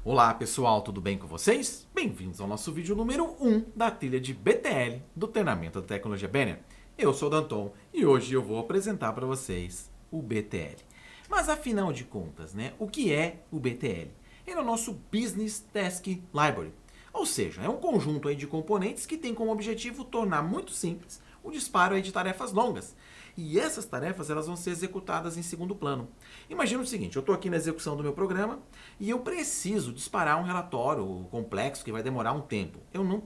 Olá pessoal, tudo bem com vocês? Bem-vindos ao nosso vídeo número 1 da trilha de BTL do treinamento da tecnologia Banner. Eu sou o Danton e hoje eu vou apresentar para vocês o BTL. Mas afinal de contas, o que é o BTL? Ele é o nosso Business Task Library, ou seja, é um conjunto aí de componentes que tem como objetivo tornar muito simples o disparo aí de tarefas longas. E essas tarefas elas vão ser executadas em segundo plano. Imagina o seguinte, eu estou aqui na execução do meu programa e eu preciso disparar um relatório complexo que vai demorar um tempo. Eu não,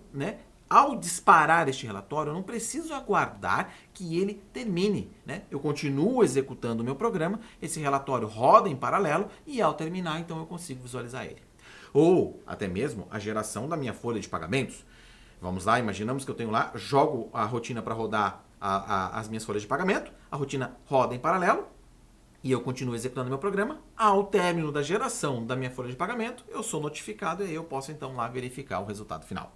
Ao disparar este relatório, eu não preciso aguardar que ele termine. Eu continuo executando o meu programa, esse relatório roda em paralelo e ao terminar, então eu consigo visualizar ele. Ou até mesmo a geração da minha folha de pagamentos. Vamos lá, imaginamos que eu tenho lá, jogo a rotina para rodar as minhas folhas de pagamento, a rotina roda em paralelo e eu continuo executando meu programa. Ao término da geração da minha folha de pagamento, eu sou notificado e aí eu posso então lá verificar o resultado final.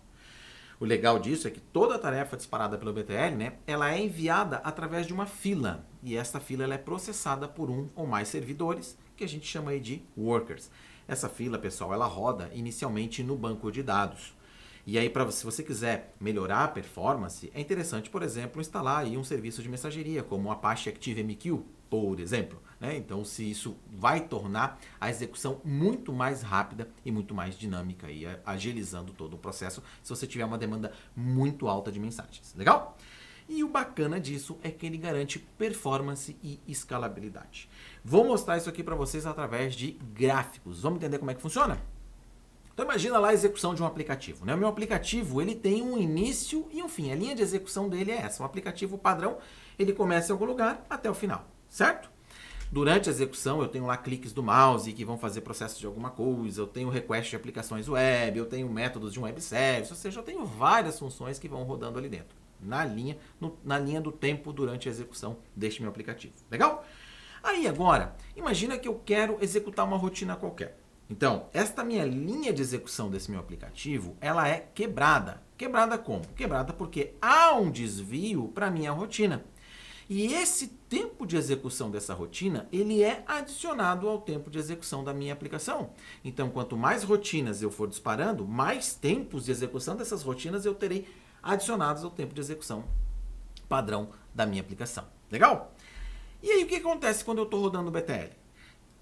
O legal disso é que toda tarefa disparada pelo BTL, ela é enviada através de uma fila e essa fila ela é processada por um ou mais servidores que a gente chama aí de workers. Essa fila, pessoal, ela roda inicialmente no banco de dados. E aí, se você quiser melhorar a performance, é interessante, por exemplo, instalar aí um serviço de mensageria, como o Apache ActiveMQ, por exemplo. Então, se isso vai tornar a execução muito mais rápida e muito mais dinâmica, aí, agilizando todo o processo, se você tiver uma demanda muito alta de mensagens. Legal? E o bacana disso é que ele garante performance e escalabilidade. Vou mostrar isso aqui para vocês através de gráficos. Vamos entender como é que funciona? Então imagina lá a execução de um aplicativo. O meu aplicativo ele tem um início e um fim. A linha de execução dele é essa. Um aplicativo padrão, ele começa em algum lugar até o final, certo? Durante a execução eu tenho lá cliques do mouse que vão fazer processo de alguma coisa, eu tenho request de aplicações web, eu tenho métodos de um web service, ou seja, eu tenho várias funções que vão rodando ali dentro, na linha do tempo durante a execução deste meu aplicativo. Legal? Aí agora, imagina que eu quero executar uma rotina qualquer. Então, esta minha linha de execução desse meu aplicativo, ela é quebrada. Quebrada como? Quebrada porque há um desvio para a minha rotina. E esse tempo de execução dessa rotina, ele é adicionado ao tempo de execução da minha aplicação. Então, quanto mais rotinas eu for disparando, mais tempos de execução dessas rotinas eu terei adicionados ao tempo de execução padrão da minha aplicação. Legal? E aí, o que acontece quando eu estou rodando o BTL?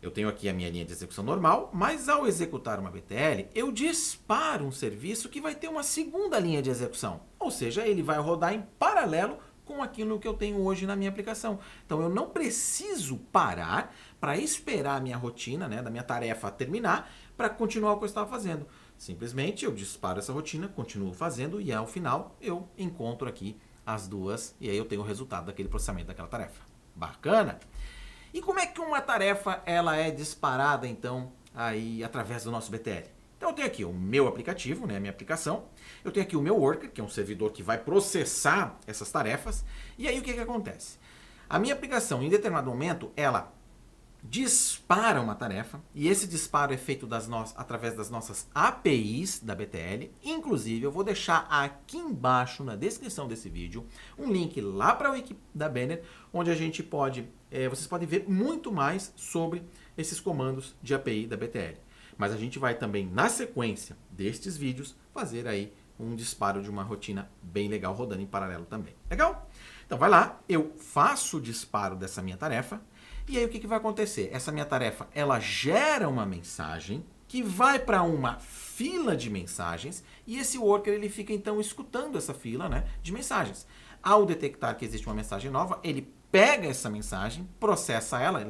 Eu tenho aqui a minha linha de execução normal, mas ao executar uma BTL, eu disparo um serviço que vai ter uma segunda linha de execução. Ou seja, ele vai rodar em paralelo com aquilo que eu tenho hoje na minha aplicação. Então eu não preciso parar para esperar a minha rotina, da minha tarefa terminar, para continuar o que eu estava fazendo. Simplesmente eu disparo essa rotina, continuo fazendo e ao final eu encontro aqui as duas e aí eu tenho o resultado daquele processamento daquela tarefa. Bacana? E como é que uma tarefa ela é disparada, então, aí através do nosso BTL? Então eu tenho aqui o meu aplicativo, a minha aplicação. Eu tenho aqui o meu worker, que é um servidor que vai processar essas tarefas. E aí o que acontece? A minha aplicação, em determinado momento, ela dispara uma tarefa. E esse disparo é feito através das nossas APIs da BTL. Inclusive, eu vou deixar aqui embaixo, na descrição desse vídeo, um link lá para a Wiki da Banner, onde a gente vocês podem ver muito mais sobre esses comandos de API da BTL. Mas a gente vai também, na sequência destes vídeos, fazer aí um disparo de uma rotina bem legal, rodando em paralelo também. Legal? Então vai lá, eu faço o disparo dessa minha tarefa, e aí o que vai acontecer? Essa minha tarefa, ela gera uma mensagem que vai para uma fila de mensagens, e esse worker ele fica então escutando essa fila de mensagens. Ao detectar que existe uma mensagem nova, ele pega essa mensagem, processa ela,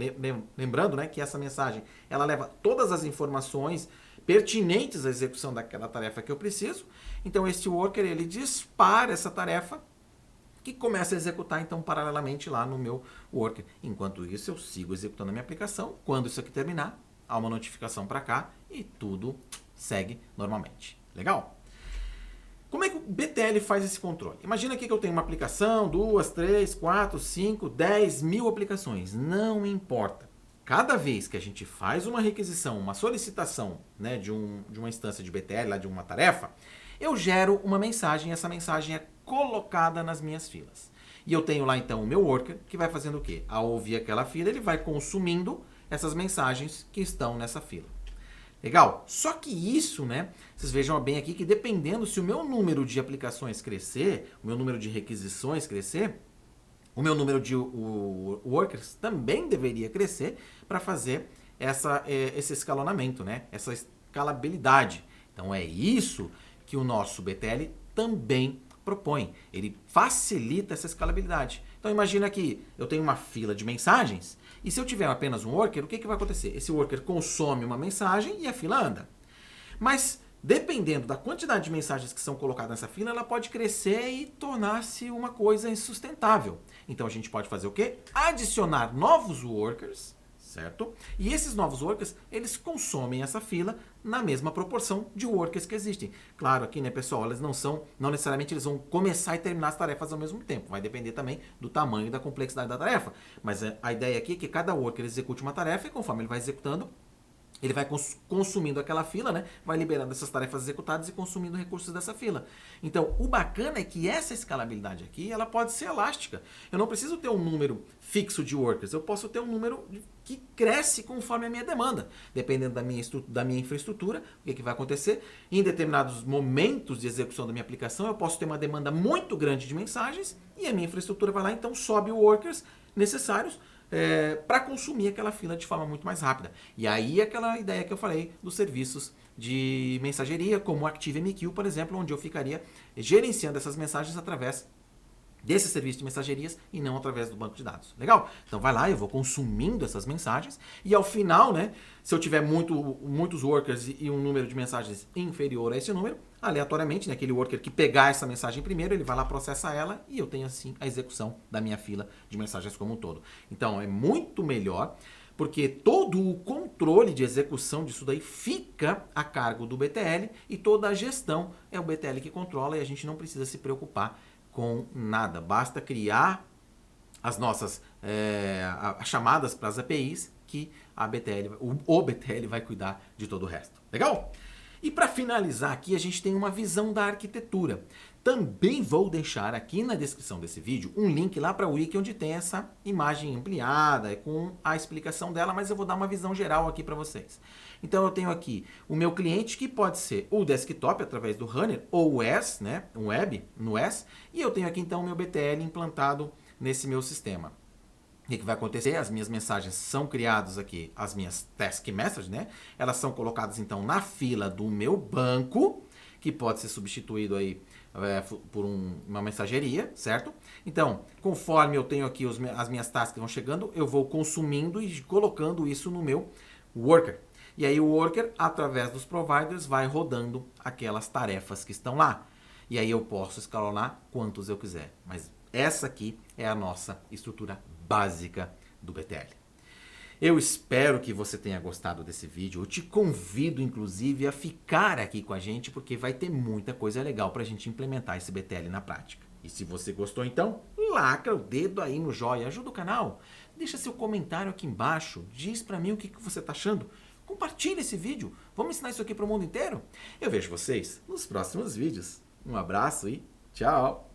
lembrando que essa mensagem ela leva todas as informações pertinentes à execução daquela tarefa que eu preciso. Então esse worker ele dispara essa tarefa que começa a executar então paralelamente lá no meu worker. Enquanto isso eu sigo executando a minha aplicação. Quando isso aqui terminar, há uma notificação para cá e tudo segue normalmente. Legal? Como é que o BTL faz esse controle? Imagina aqui que eu tenho uma aplicação, 2, 3, 4, 5, 10 mil aplicações. Não importa. Cada vez que a gente faz uma requisição, uma solicitação de uma instância de BTL, lá de uma tarefa, eu gero uma mensagem e essa mensagem é colocada nas minhas filas. E eu tenho lá então o meu worker que vai fazendo o quê? Ao ouvir aquela fila, ele vai consumindo essas mensagens que estão nessa fila. Legal? Só que isso, né? Vocês vejam bem aqui que dependendo se o meu número de aplicações crescer, o meu número de requisições crescer, o meu número de workers também deveria crescer para fazer esse escalonamento, né? Essa escalabilidade. Então é isso que o nosso BTL também propõe. Ele facilita essa escalabilidade. Então imagina que eu tenho uma fila de mensagens e se eu tiver apenas um worker, o que vai acontecer? Esse worker consome uma mensagem e a fila anda. Mas dependendo da quantidade de mensagens que são colocadas nessa fila, ela pode crescer e tornar-se uma coisa insustentável. Então a gente pode fazer o quê? Adicionar novos workers, certo? E esses novos workers, eles consomem essa fila na mesma proporção de workers que existem. Claro, aqui, né, pessoal, eles não necessariamente eles vão começar e terminar as tarefas ao mesmo tempo. Vai depender também do tamanho e da complexidade da tarefa. Mas a ideia aqui é que cada worker execute uma tarefa e conforme ele vai executando, ele vai consumindo aquela fila, né? Vai liberando essas tarefas executadas e consumindo recursos dessa fila. Então, o bacana é que essa escalabilidade aqui, ela pode ser elástica. Eu não preciso ter um número fixo de workers, eu posso ter um número que cresce conforme a minha demanda. Dependendo da minha infraestrutura, o que vai acontecer? Em determinados momentos de execução da minha aplicação, eu posso ter uma demanda muito grande de mensagens e a minha infraestrutura vai lá, então sobe workers necessários para consumir aquela fila de forma muito mais rápida. E aí aquela ideia que eu falei dos serviços de mensageria, como o ActiveMQ, por exemplo, onde eu ficaria gerenciando essas mensagens através desse serviço de mensagerias e não através do banco de dados. Legal? Então vai lá, eu vou consumindo essas mensagens e ao final, né, se eu tiver muitos workers e um número de mensagens inferior a esse número, aleatoriamente, né, aquele worker que pegar essa mensagem primeiro, ele vai lá, processa ela e eu tenho assim a execução da minha fila de mensagens como um todo. Então é muito melhor porque todo o controle de execução disso daí fica a cargo do BTL e toda a gestão é o BTL que controla e a gente não precisa se preocupar com nada. Basta criar as nossas chamadas para as APIs que o BTL vai cuidar de todo o resto. Legal? E para finalizar aqui, a gente tem uma visão da arquitetura. Também vou deixar aqui na descrição desse vídeo um link lá para o wiki onde tem essa imagem ampliada com a explicação dela, mas eu vou dar uma visão geral aqui para vocês. Então eu tenho aqui o meu cliente que pode ser o desktop através do Runner ou o S, né, um web no S, e eu tenho aqui então o meu BTL implantado nesse meu sistema. O que vai acontecer? As minhas mensagens são criadas aqui, as minhas task messages, né? Elas são colocadas então na fila do meu banco, que pode ser substituído aí por uma mensageria, certo? Então, conforme eu tenho aqui as minhas tasks que vão chegando, eu vou consumindo e colocando isso no meu worker. E aí o worker, através dos providers, vai rodando aquelas tarefas que estão lá. E aí eu posso escalonar quantos eu quiser. Mas essa aqui é a nossa estrutura básica do BTL. Eu espero que você tenha gostado desse vídeo. Eu te convido, inclusive, a ficar aqui com a gente, porque vai ter muita coisa legal para a gente implementar esse BTL na prática. E se você gostou, então, lacra o dedo aí no joia, ajuda o canal. Deixa seu comentário aqui embaixo, diz para mim o que você está achando. Compartilhe esse vídeo. Vamos ensinar isso aqui para o mundo inteiro? Eu vejo vocês nos próximos vídeos. Um abraço e tchau!